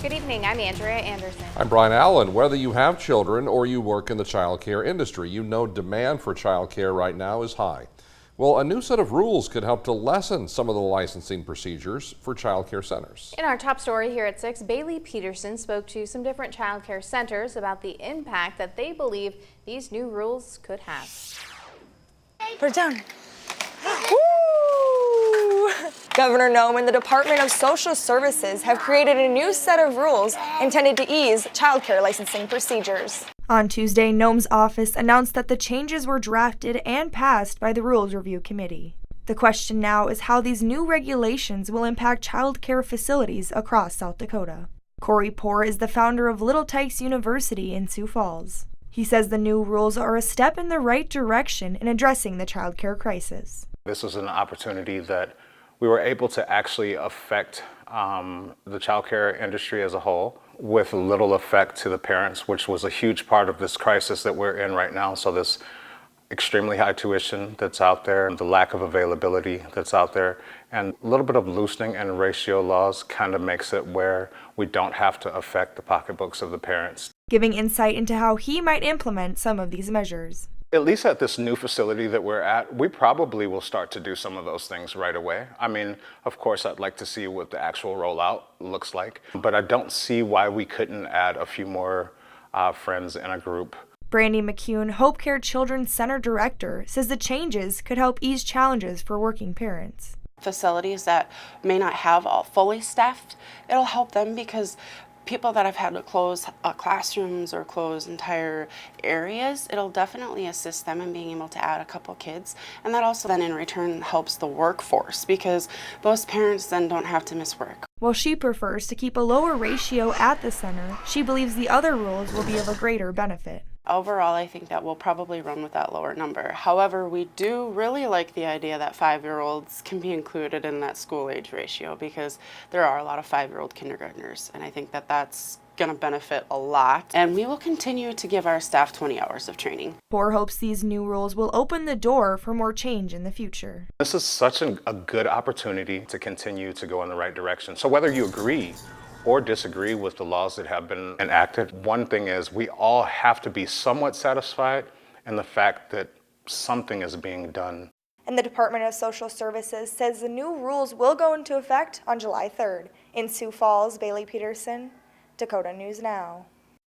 Good evening, I'm Andrea Anderson. I'm Brian Allen. Whether you have children or you work in the child care industry, you know demand for child care right now is high. Well, a new set of rules could help to lessen some of the licensing procedures for child care centers. In our top story here at 6, Bailey Peterson spoke to some different child care centers about the impact that they believe these new rules could have. Put it down. Woo! Governor Noem and the Department of Social Services have created a new set of rules intended to ease childcare licensing procedures. On Tuesday, Noem's office announced that the changes were drafted and passed by the Rules Review Committee. The question now is how these new regulations will impact child care facilities across South Dakota. Corey Poore is the founder of Little Tikes University in Sioux Falls. He says the new rules are a step in the right direction in addressing the child care crisis. This was an opportunity that we were able to actually affect the child care industry as a whole with little effect to the parents, which was a huge part of this crisis that we're in right now. So this extremely high tuition that's out there, the lack of availability that's out there, and a little bit of loosening in ratio laws kind of makes it where we don't have to affect the pocketbooks of the parents. Giving insight into how he might implement some of these measures. At least at this new facility that we're at, we probably will start to do some of those things right away. I mean, of course, I'd like to see what the actual rollout looks like, but I don't see why we couldn't add a few more friends in a group. Brandy McCune, Hope Care Children's Center Director, says the changes could help ease challenges for working parents. Facilities that may not have all fully staffed, it'll help them because people that have had to close classrooms or close entire areas, it'll definitely assist them in being able to add a couple kids. And that also then in return helps the workforce because most parents then don't have to miss work. While she prefers to keep a lower ratio at the center, she believes the other rules will be of a greater benefit. Overall, I think that we'll probably run with that lower number. However, we do really like the idea that 5-year-olds can be included in that school age ratio because there are a lot of 5-year-old kindergartners, and I think that that's going to benefit a lot. And we will continue to give our staff 20 hours of training. Poore hopes these new rules will open the door for more change in the future. This is such a good opportunity to continue to go in the right direction. So whether you agree or disagree with the laws that have been enacted, one thing is we all have to be somewhat satisfied in the fact that something is being done. And the Department of Social Services says the new rules will go into effect on July 3rd. In Sioux Falls, Bailey Peterson, Dakota News Now.